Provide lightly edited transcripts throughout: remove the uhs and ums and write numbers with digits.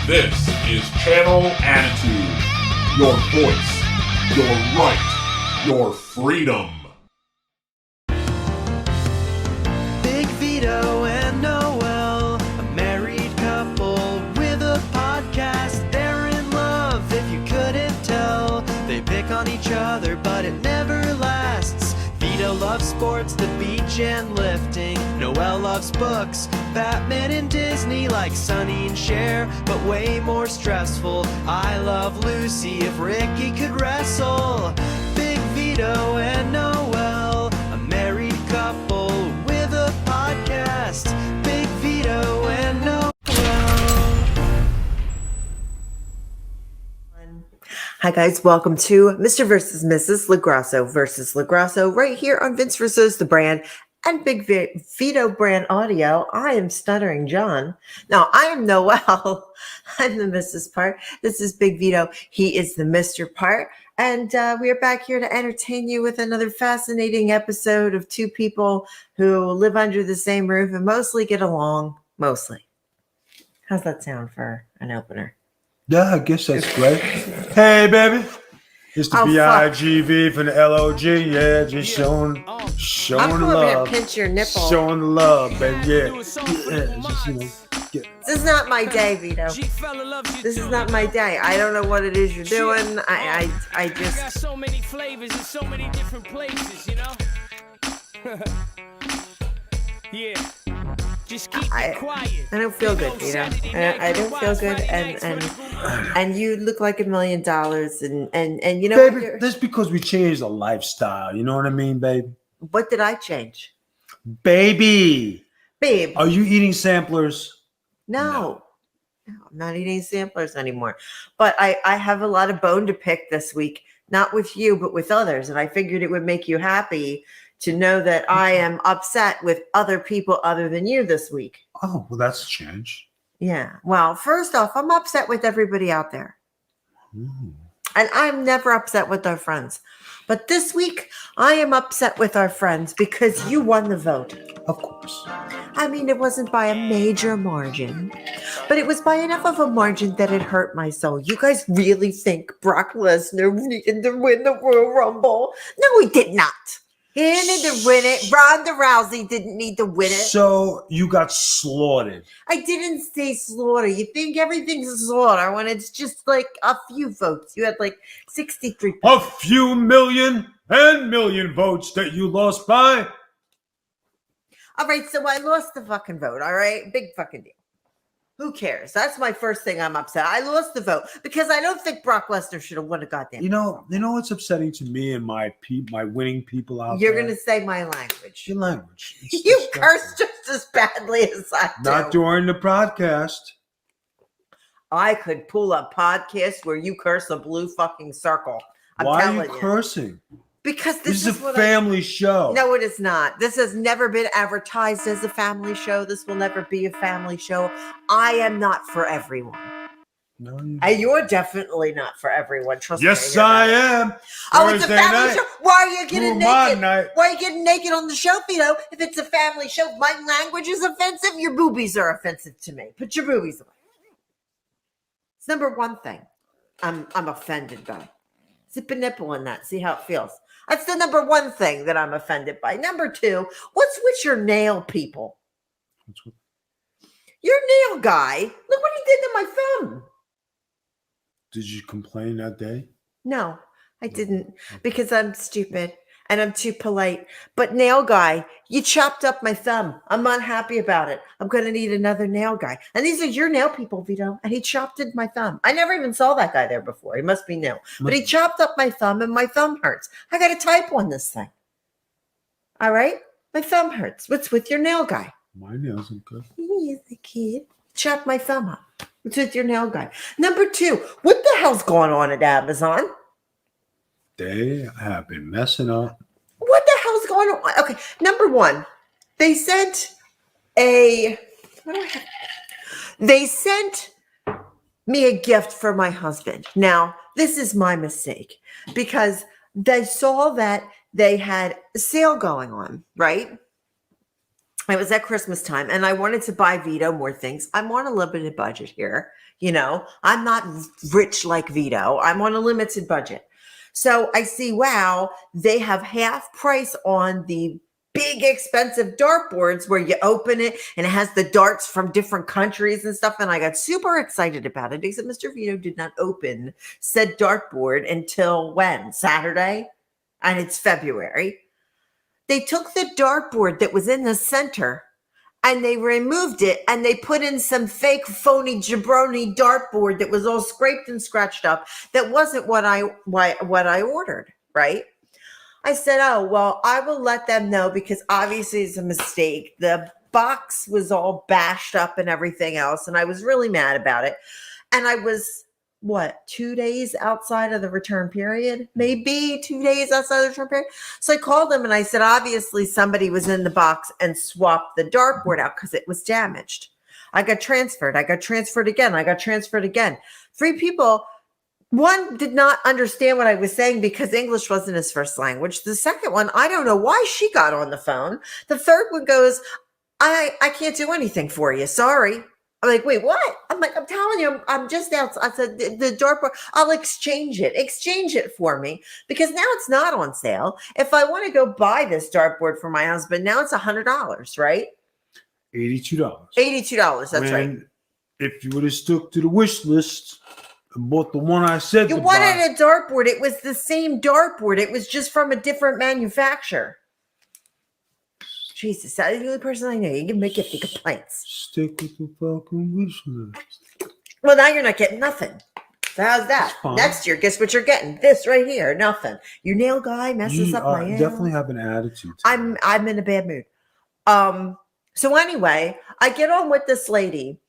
This is Channel Attitude. Your voice, your right, your freedom. Big Vito and Noel, a married couple with a podcast. They're in love, if you couldn't tell. They pick on each other, but it never lasts. Vito loves sports, the beach and lifting. Noel loves books, Batman and Disney, like Sonny and Cher, but way more stressful. I love Lucy, if Ricky could wrestle. Big Vito and Noel, a married couple with a podcast. Big Vito and Noel. Hi guys, welcome to Mr. vs. Mrs. LoGrasso versus LoGrasso right here on Vince vs. the Brand and Big Vito Brand Audio. I am Stuttering John. Now, I am Noel. I'm the Mrs. part. This is Big Vito. He is the Mr. part. And we are back here to entertain you with another fascinating episode of two people who live under the same roof and mostly get along. Mostly. How's that sound for an opener? Yeah, I guess that's great. Hey, baby. It's the BIGV from the LOG. Yeah, just showing I'm the over love. here pinch your nipple. Showing the love, baby. Yeah. Just, This is not my day, Vito. This is not my day. I don't know what it is you're doing. I just got so many flavors in so many different places, you know? Yeah. Just keep it quiet. I don't feel good, Vito. I don't feel good, and you look like $1 million, and you know, baby, that's because we changed the lifestyle. You know what I mean, baby? What did I change, Babe? Are you eating samplers? No, I'm not eating samplers anymore. But I have a lot of bone to pick this week, not with you, but with others, and I figured it would make you happy to know that I am upset with other people other than you this week. Oh, well, that's a change. Yeah. Well, first off, I'm upset with everybody out there. And I'm never upset with our friends. But this week, I am upset with our friends because you won the vote. Of course. I mean, it wasn't by a major margin, but it was by enough of a margin that it hurt my soul. You guys really think Brock Lesnar needed to win the Royal Rumble? No, he did not. He didn't need to win it. Ronda Rousey didn't need to win it. So you got slaughtered. I didn't say slaughter. You think everything's a slaughter when it's just like a few votes. You had like 63. A few million votes that you lost by. All right, so I lost the fucking vote, all right? Big fucking deal. Who cares? That's my first thing I'm upset. I lost the vote because I don't think Brock Lesnar should have won a goddamn You know what's upsetting to me and my winning people out You're there? going to say my language. Your language. It's You disgusting. curse just as badly as I do. Not during the podcast. I could pull a podcast where you curse a blue fucking circle. I'm Why telling are you cursing? Because This is a family show. No, it is not. This has never been advertised as a family show. This will never be a family show. I am not for everyone. No, You're definitely not for everyone. Trust me. yes, I am. Oh, it's a Thursday family night. show. Why are you getting My naked? night. Why are you getting naked on the show, Vito? If it's a family show, my language is offensive. Your boobies are offensive to me. Put your boobies away. It's number one thing I'm offended by. Zip a nipple in that. See how it feels. That's the number one thing that I'm offended by. Number two, what's with your nail people? Your nail guy. Look what he did to my thumb. Did you complain that day? No, I didn't because I'm stupid and I'm too polite. But nail guy, you chopped up my thumb. I'm not happy about it. I'm going to need another nail guy. And these are your nail people, Vito. And he chopped at my thumb. I never even saw that guy there before. He must be new. But he chopped up my thumb and my thumb hurts. I got to type on this thing. All right? My thumb hurts. What's with your nail guy? My nails are good. He's a kid. Chopped my thumb up. What's with your nail guy? Number two, what the hell's going on at Amazon? They have been messing up. What the hell's going on? Okay, number one, they sent me a gift for my husband. Now, this is my mistake because they saw that they had a sale going on, right? It was at Christmas time, and I wanted to buy Vito more things. I'm on a limited budget here. I'm not rich like Vito. I'm on a limited budget. So I see, wow, they have half price on the big expensive dartboards where you open it and it has the darts from different countries and stuff. And I got super excited about it, except Mr. Vito did not open said dartboard until when? Saturday? And it's February. They took the dartboard that was in the center and they removed it and they put in some fake phony jabroni dartboard that was all scraped and scratched up. That wasn't what I ordered, right? I said, oh, well, I will let them know because obviously it's a mistake. The box was all bashed up and everything else. And I was really mad about it. And I was, 2 days outside of the return period? Maybe 2 days outside the return period. So I called them and I said, obviously somebody was in the box and swapped the dartboard out because it was damaged. I got transferred again. 3 people. One did not understand what I was saying because English wasn't his first language. The second one, I don't know why she got on the phone. The third one goes, I can't do anything for you. Sorry. I'm like, wait, what? I'm like, I'm telling you, I'm just out. I said, the dartboard, I'll exchange it. Exchange it for me because now it's not on sale. If I want to go buy this dartboard for my husband, now it's $100, right? $82. $82, that's right. If you would have stuck to the wish list and bought the one I said you to wanted buy. a dartboard. It was the same dartboard. It was just from a different manufacturer. Jesus, that's the only person I know. You can make 50 complaints. Stick with the fucking wish list. Well, now you're not getting nothing. So how's that? Next year, guess what you're getting? This right here, nothing. Your nail guy messes up my nails. Definitely have an attitude. I'm in a bad mood. So anyway, I get on with this lady,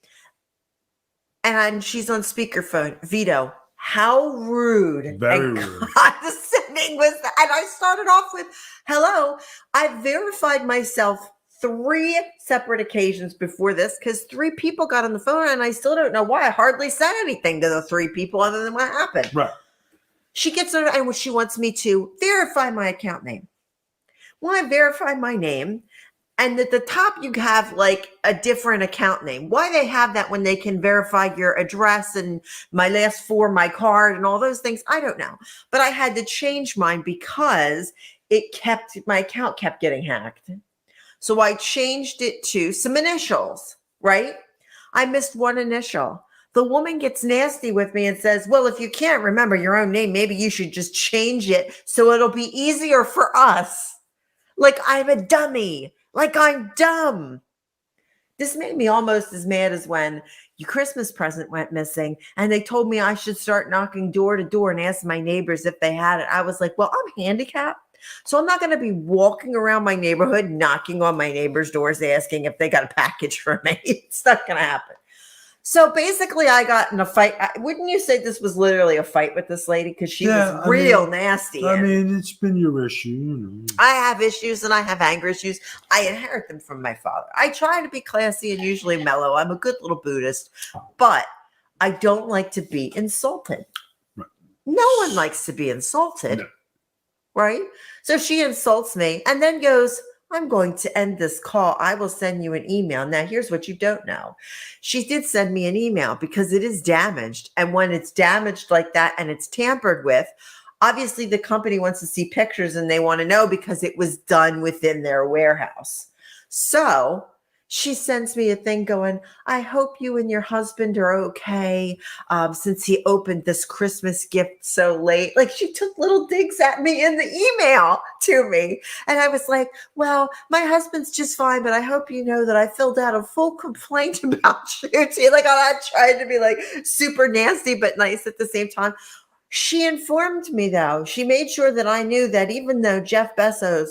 and she's on speakerphone. Vito, how rude. Very rude. Condescending was that? And I started off with, hello, I verified myself 3 separate occasions before this because 3 people got on the phone and I still don't know why. I hardly said anything to the 3 people other than what happened. Right. She gets on and she wants me to verify my account name. Well, I verified my name. And at the top, you have like a different account name. Why they have that when they can verify your address and my last 4, my card and all those things, I don't know. But I had to change mine because my account kept getting hacked. So I changed it to some initials, right? I missed one initial. The woman gets nasty with me and says, well, if you can't remember your own name, maybe you should just change it so it'll be easier for us. Like I'm a dummy. Like I'm dumb. This made me almost as mad as when your Christmas present went missing and they told me I should start knocking door to door and ask my neighbors if they had it. I was like, well, I'm handicapped. So I'm not going to be walking around my neighborhood, knocking on my neighbors' doors, asking if they got a package for me. It's not going to happen. So basically I got in a fight. Wouldn't you say this was literally a fight with this lady? Because she was real nasty. I mean, it's been your issue. You know. I have issues and I have anger issues. I inherit them from my father. I try to be classy and usually mellow. I'm a good little Buddhist, but I don't like to be insulted. Right. No one likes to be insulted, no. Right? So she insults me and then goes, I'm going to end this call. I will send you an email. Now, here's what you don't know. She did send me an email because it is damaged. And when it's damaged like that and it's tampered with, obviously the company wants to see pictures and they want to know because it was done within their warehouse. So she sends me a thing going, I hope you and your husband are okay since he opened this Christmas gift so late. Like she took little digs at me in the email to me. And I was like, well, my husband's just fine, but I hope you know that I filled out a full complaint about you. See, like I'm not trying to be like super nasty, but nice at the same time. She informed me though. She made sure that I knew that even though Jeff Bezos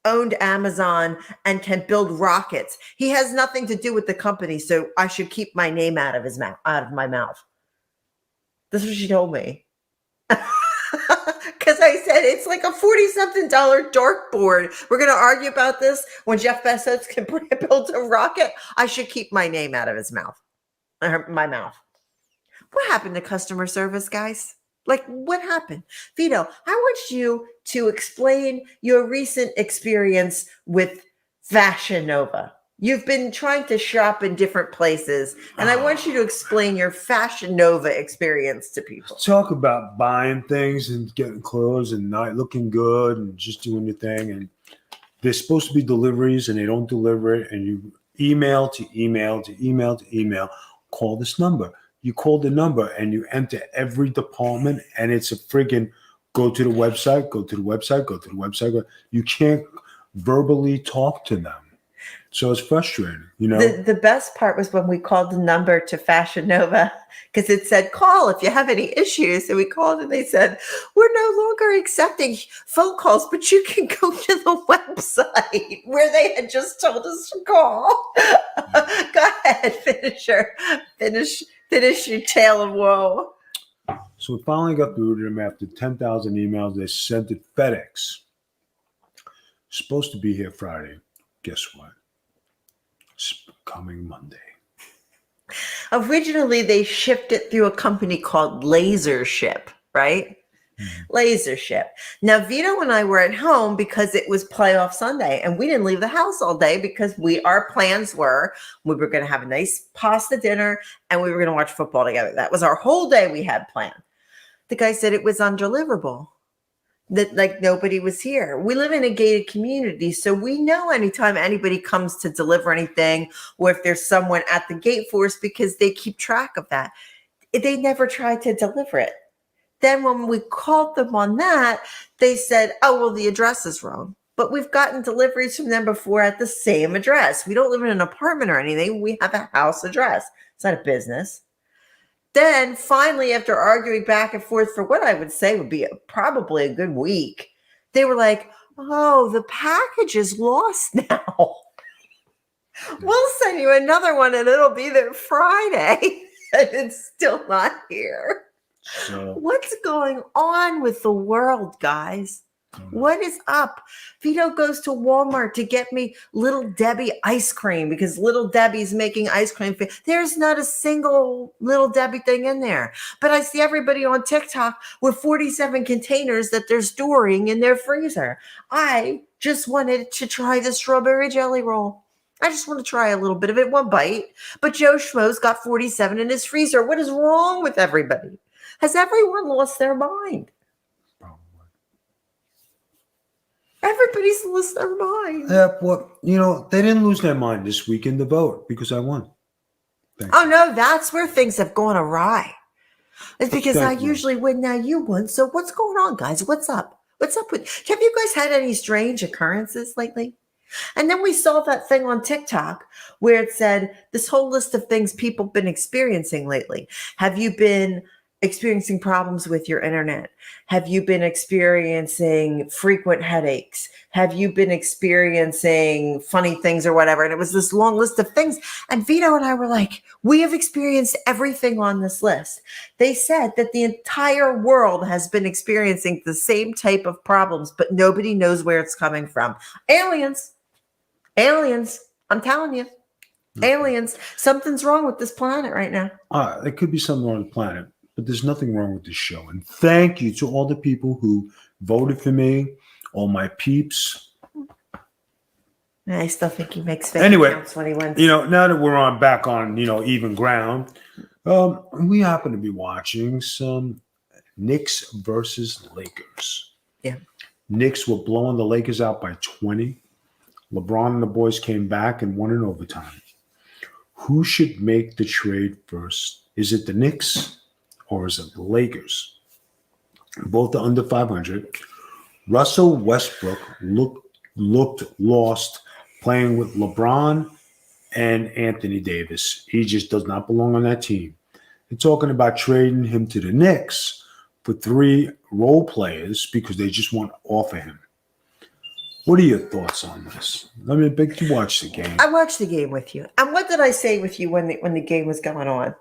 owned Amazon and can build rockets, he has nothing to do with the company. So I should keep my name out of his mouth, out of my mouth. That's what she told me. Because I said, it's like a $40-something dartboard. We're going to argue about this when Jeff Bezos can build a rocket. I should keep my name out of his mouth, my mouth. What happened to customer service, guys? Like, what happened? Vito, I want you to explain your recent experience with Fashion Nova. You've been trying to shop in different places, and I want you to explain your Fashion Nova experience to people. Talk about buying things and getting clothes and not looking good and just doing your thing. And there's supposed to be deliveries and they don't deliver it. And you email to email to email to email. Call this number. You call the number and you enter every department, and it's a friggin' go to the website, go to the website, go to the website. You can't verbally talk to them. So it's frustrating, you know. The best part was when we called the number to Fashion Nova, because it said, call if you have any issues. And we called and they said, we're no longer accepting phone calls, but you can go to the website where they had just told us to call. Go ahead, finish your tale of woe. So we finally got through to them after 10,000 emails. They sent it FedEx. Supposed to be here Friday. Guess what? It's coming Monday. Originally, they shipped it through a company called Laser Ship, right? Laser Ship. Now, Vito and I were at home because it was playoff Sunday, and we didn't leave the house all day because our plans were we were going to have a nice pasta dinner and we were going to watch football together. That was our whole day we had planned. The guy said it was undeliverable, that like nobody was here. We live in a gated community, so we know anytime anybody comes to deliver anything, or if there's someone at the gate for us, because they keep track of that. They never tried to deliver it. Then when we called them on that, they said, oh, well, the address is wrong. But we've gotten deliveries from them before at the same address. We don't live in an apartment or anything. We have a house address. It's not a business. Then finally, after arguing back and forth for what I would say would be probably a good week, they were like, oh, the package is lost now. We'll send you another one and it'll be there Friday. And it's still not here. So, What's going on with the world, guys? What is up? Vito goes to Walmart to get me Little Debbie ice cream because Little Debbie's making ice cream. There's not a single Little Debbie thing in there. But I see everybody on TikTok with 47 containers that they're storing in their freezer. I just wanted to try the strawberry jelly roll. I just want to try a little bit of it, one bite. But Joe Schmo's got 47 in his freezer. What is wrong with everybody? Has everyone lost their mind? Everybody's lost their mind. yeah, well, you know, they didn't lose their mind this week in the vote because I won. Oh, no, that's where things have gone awry. It's because I Thank you. usually win, now you won. So what's going on, guys? What's up? What's up with, have you guys had any strange occurrences lately? And then we saw that thing on TikTok where it said this whole list of things people have been experiencing lately. Have you been experiencing problems with your internet? Have you been experiencing frequent headaches? Have you been experiencing funny things or whatever? And it was this long list of things. And Vito and I were like, we have experienced everything on this list. They said that the entire world has been experiencing the same type of problems, but nobody knows where it's coming from. Aliens. I'm telling you. Aliens. Something's wrong with this planet right now. There could be something wrong with the planet, but there's nothing wrong with this show. And thank you to all the people who voted for me, all my peeps. I still think he makes fake Anyway, accounts when he wins. You know, now that we're back on, even ground, we happen to be watching some Knicks versus Lakers. Yeah. Knicks were blowing the Lakers out by 20. LeBron and the boys came back and won in overtime. Who should make the trade first? Is it the Knicks or is it the Lakers? Both are under 500. Russell Westbrook looked lost playing with LeBron and Anthony Davis. He just does not belong on that team. They're talking about trading him to the Knicks for 3 role players because they just want to offer him. What are your thoughts on this? I mean, Big, you watched the game. I watched the game with you. And what did I say with you when the game was going on?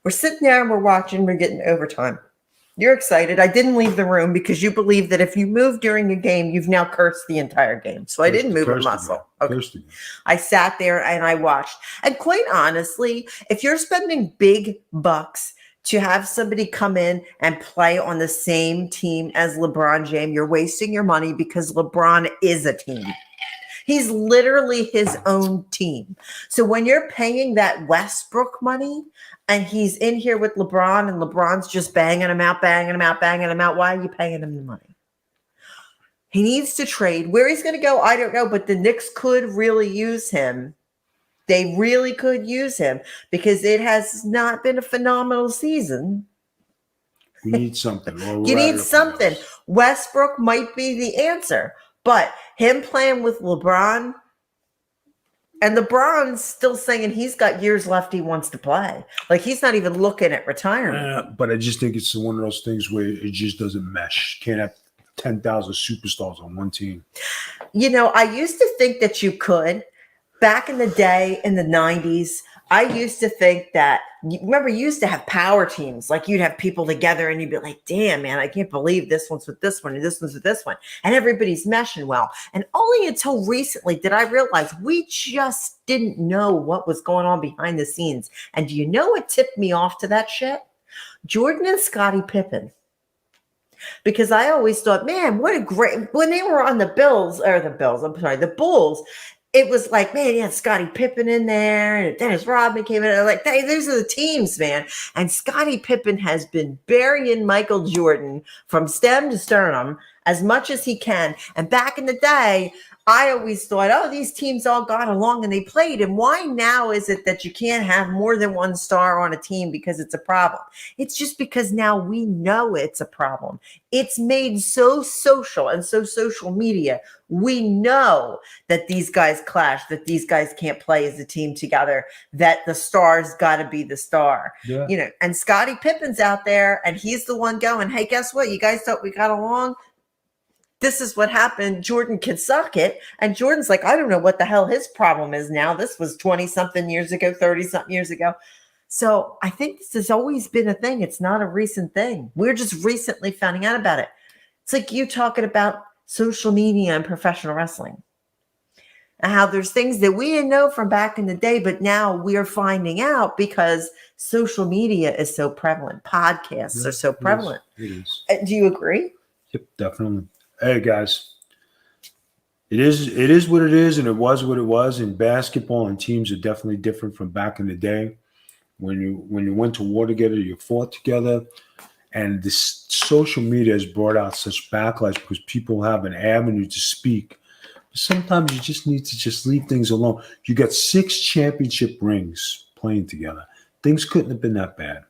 We're sitting there and we're watching, we're getting overtime. You're excited. I didn't leave the room because you believe that if you move during a game, you've now cursed the entire game. So I didn't move a muscle. Okay. I sat there and I watched. And quite honestly, if you're spending big bucks to have somebody come in and play on the same team as LeBron James, you're wasting your money because LeBron is a team. He's literally his own team. So when you're paying that Westbrook money and he's in here with LeBron and LeBron's just banging him out, why are you paying him the money? He needs to trade. Where he's going to go, I don't know, but the Knicks could really use him. They really could use him because it has not been a phenomenal season. We need something. You need something. Westbrook might be the answer, but him playing with LeBron, and LeBron's still saying he's got years left he wants to play. Like, he's not even looking at retirement. But I just think it's one of those things where it just doesn't mesh. Can't have 10,000 superstars on one team. You know, I used to think that you could. Back in the day, in the 90s, I used to think that, remember, you used to have power teams. Like, you'd have people together and you'd be like, damn, man, I can't believe this one's with this one and this one's with this one. And everybody's meshing well. And only until recently did I realize we just didn't know what was going on behind the scenes. And do you know what tipped me off to that shit? Jordan and Scottie Pippen. Because I always thought, man, what a great, when they were on the the Bulls, it was like, man, you had Scottie Pippen in there, and Dennis Rodman came in. Like, hey, these are the teams, man. And Scottie Pippen has been burying Michael Jordan from stem to sternum as much as he can. And back in the day, I always thought, oh, these teams all got along and they played. And why now is it that you can't have more than one star on a team because it's a problem? It's just because now we know it's a problem. It's made so social and so social media. We know that these guys clash, that these guys can't play as a team together, that the star's got to be the star. Yeah. You know, and Scottie Pippen's out there and he's the one going, hey, guess what? You guys thought we got along? This is what happened. Jordan can suck it. And Jordan's like, I don't know what the hell his problem is now. This was 20-something years ago, 30-something years ago. So I think this has always been a thing. It's not a recent thing. We're just recently finding out about it. It's like you talking about social media and professional wrestling. And how there's things that we didn't know from back in the day, but now we're finding out because social media is so prevalent. Podcasts are so prevalent. It is. Do you agree? Yep, definitely. Hey guys, it is what it is, and it was what it was. And basketball and teams are definitely different from back in the day. When you went to war together, you fought together, and this social media has brought out such backlash because people have an avenue to speak. But sometimes you just need to just leave things alone. You got 6 championship rings playing together. Things couldn't have been that bad.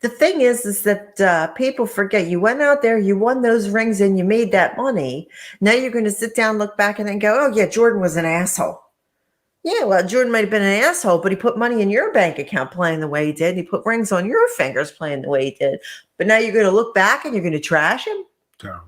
The thing is that people forget you went out there, you won those rings, and you made that money. Now you're going to sit down, look back, and then go, oh, yeah, Jordan was an asshole. Yeah, well, Jordan might have been an asshole, but he put money in your bank account playing the way he did. He put rings on your fingers playing the way he did. But now you're going to look back and you're going to trash him? Terrible.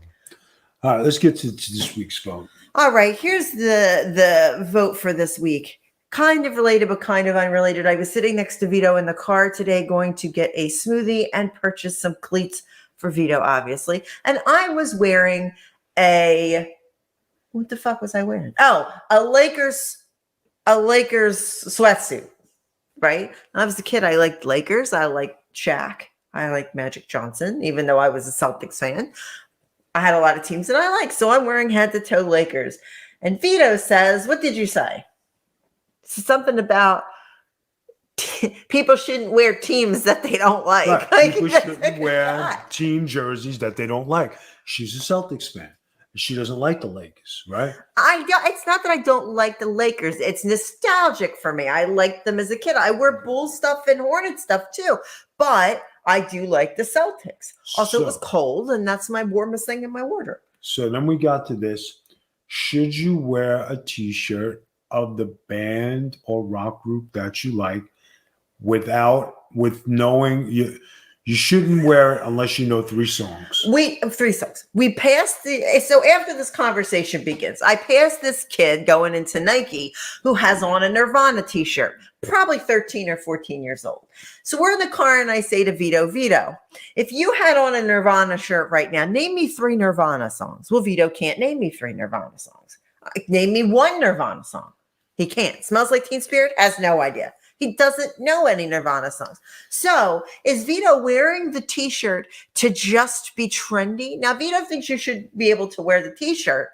All right, let's get to this week's vote. All right, here's the vote for this week. Kind of related, but kind of unrelated. I was sitting next to Vito in the car today going to get a smoothie and purchase some cleats for Vito, obviously. And I was wearing what the fuck was I wearing? Oh, a Lakers sweatsuit, right? When I was a kid, I liked Lakers. I liked Shaq. I liked Magic Johnson, even though I was a Celtics fan. I had a lot of teams that I liked. So I'm wearing head to toe Lakers. And Vito says, what did you say? Something about people shouldn't wear teams that they don't like. Right. Like, People shouldn't wear team jerseys that they don't like. She's a Celtics fan. She doesn't like the Lakers, right? It's not that I don't like the Lakers. It's nostalgic for me. I liked them as a kid. I wear Bull stuff and Hornet stuff too. But I do like the Celtics. Also, it was cold, and that's my warmest thing in my wardrobe. So then we got to this. Should you wear a T-shirt of the band or rock group that you like with knowing you shouldn't wear it unless you know 3 songs. 3 songs. We passed so after this conversation begins, I passed this kid going into Nike who has on a Nirvana t-shirt, probably 13 or 14 years old. So we're in the car and I say to Vito, if you had on a Nirvana shirt right now, name me 3 Nirvana songs. Well, Vito can't name me 3 Nirvana songs. Name me 1 Nirvana song. He can't. Smells Like Teen Spirit? Has no idea. He doesn't know any Nirvana songs. So is Vito wearing the t-shirt to just be trendy? Now, Vito thinks you should be able to wear the t-shirt,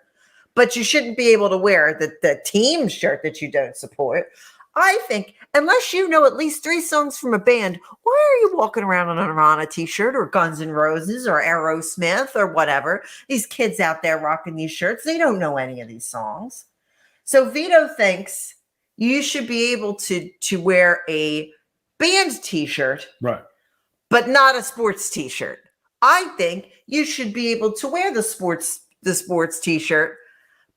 but you shouldn't be able to wear the team shirt that you don't support. I think unless you know at least 3 songs from a band, why are you walking around in a Nirvana t-shirt or Guns N' Roses or Aerosmith or whatever? These kids out there rocking these shirts, they don't know any of these songs. So Vito thinks you should be able to wear a band t-shirt, Right. but not a sports t-shirt. I think you should be able to wear the sports t-shirt,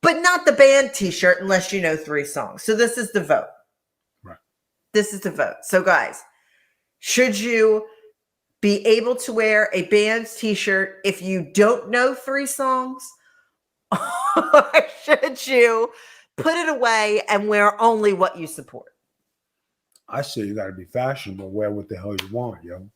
but not the band t-shirt unless you know 3 songs. So this is the vote. Right. This is the vote. So guys, should you be able to wear a band t-shirt if you don't know 3 songs? Or should you put it away and wear only what you support? I say you got to be fashionable. Wear what the hell you want, yo.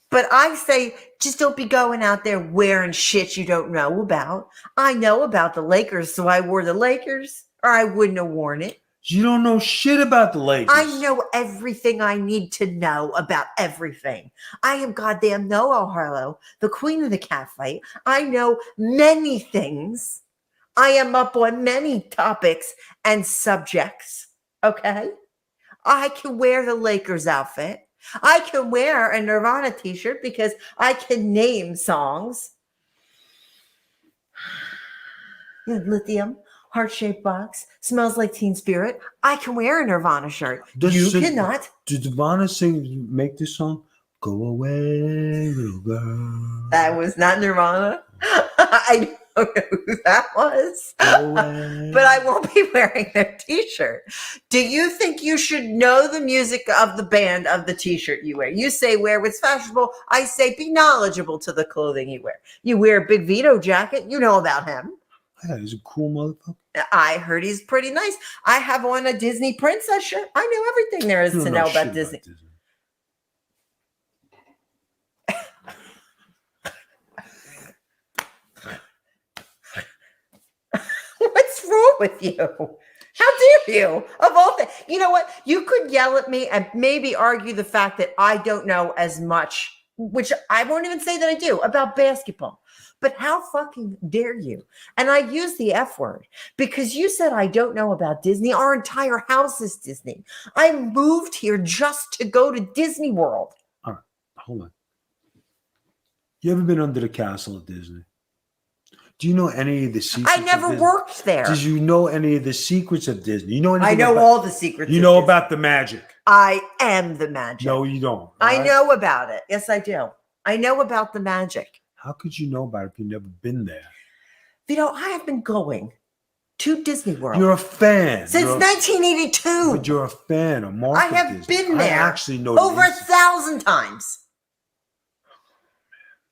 But I say, just don't be going out there wearing shit you don't know about. I know about the Lakers, so I wore the Lakers, or I wouldn't have worn it. You don't know shit about the Lakers. I know everything I need to know about everything. I am goddamn Noel Harlow, the queen of the catfight. I know many things. I am up on many topics and subjects, okay? I can wear the Lakers outfit. I can wear a Nirvana t-shirt because I can name songs. Lithium, heart-shaped box, smells like Teen Spirit. I can wear a Nirvana shirt. You cannot. Did Nirvana make this song? Go away, little girl. That was not Nirvana. I don't know who that was. But I won't be wearing their t-shirt. Do you think you should know the music of the band of the t-shirt you wear? You say wear what's fashionable. I say be knowledgeable to the clothing you wear. You wear a big Vito jacket. You know about him. Yeah, he's a cool motherfucker. I heard he's pretty nice. I have on a Disney princess shirt. I know everything there is to know about Disney. What's wrong with you? How dare you? Of all things, you know what? You could yell at me and maybe argue the fact that I don't know as much, which I won't even say that I do, about basketball. But how fucking dare you? And I use the F word because you said I don't know about Disney. Our entire house is Disney. I moved here just to go to Disney World. All right, hold on. You ever been under the castle at Disney? Do you know any of the secrets? I never worked there. Did you know any of the secrets of Disney? You know anything? I know all the secrets. You know about the magic. I am the magic. No, you don't. I know about it. Yes, I do. I know about the magic. How could you know about it if you've never been there? Vito, I have been going to Disney World. You're a fan. Since 1982. But you're a fan of Mark. I have been there I actually know over 1,000 times.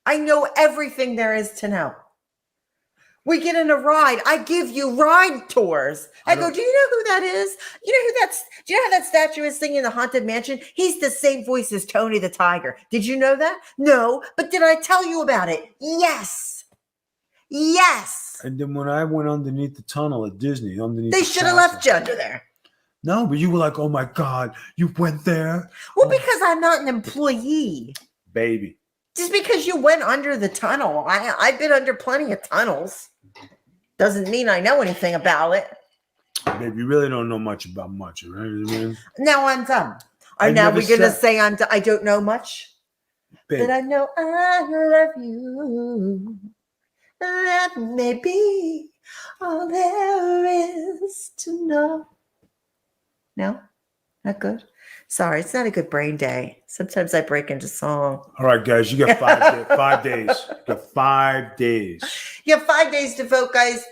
I know everything there is to know. We get in a ride. I give you ride tours. I go, do you know who that is? You know who that's? Do you know how that statue is singing in the Haunted Mansion? He's the same voice as Tony the Tiger. Did you know that? No, but did I tell you about it? Yes. Yes. And then when I went underneath the tunnel at Disney, they should have left you under there. No, but you were like, oh my God, you went there? Well, because I'm not an employee. Baby. Just because you went under the tunnel. I've been under plenty of tunnels. Doesn't mean I know anything about it. Baby, you really don't know much about much, right? I mean, now I'm dumb. Are now we going to say I don't know much? Babe. That I know I love you. That may be all there is to know. No? Not good? Sorry, it's not a good brain day. Sometimes I break into song. All right, guys, you got 5 days. You got 5 days. You have 5 days to vote, guys.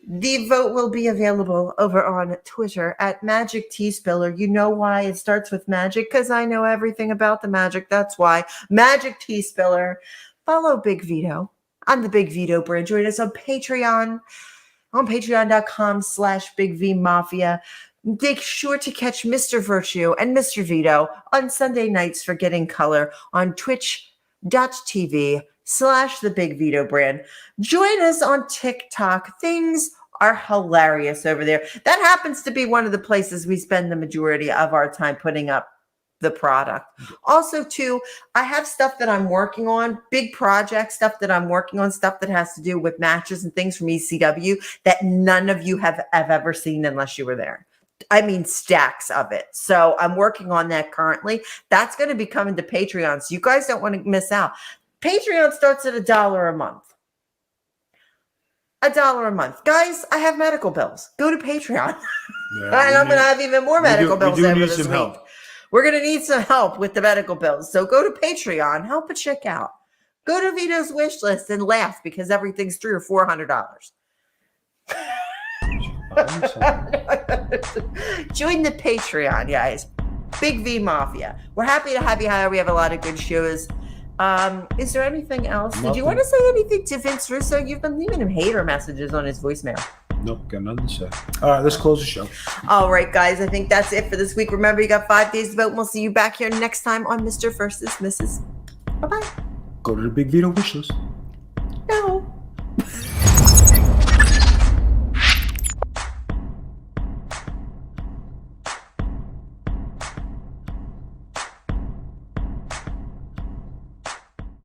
The vote will be available over on Twitter at Magic Tea Spiller. You know why it starts with magic? Because I know everything about the magic. That's why. Magic Tea Spiller. Follow Big Vito on the Big Vito brand. Join us on Patreon, on patreon.com/Big V Mafia. Make sure to catch Mr. Virtue and Mr. Vito on Sunday nights for Getting Color on twitch.tv/the Big Vito brand. Join us on TikTok. Things are hilarious over there. That happens to be one of the places we spend the majority of our time putting up the product. Also, too, I have stuff that I'm working on, big project stuff that I'm working on, stuff that has to do with matches and things from ECW that none of you have ever seen unless you were there. I mean, stacks of it. So I'm working on that currently. That's going to be coming to Patreon. So you guys don't want to miss out. Patreon starts at $1 a month. $1 a month. Guys, I have medical bills. Go to Patreon. Yeah, and I'm going to have even more medical bills over this week. Help. We're going to need some help with the medical bills. So go to Patreon. Help a chick out. Go to Vito's wish list and laugh because everything's $300 or $400. Join the Patreon, guys. Big V Mafia. We're happy to have you here. We have a lot of good shows. Is there anything else? Nothing. Did you want to say anything to Vince Russo? You've been leaving him hater messages on his voicemail. Nope, got nothing to say. All right, let's close the show. All right, guys. I think that's it for this week. Remember, you got 5 days to vote. We'll see you back here next time on Mr. versus Mrs. Bye-bye. Go to the Big Vito wish list.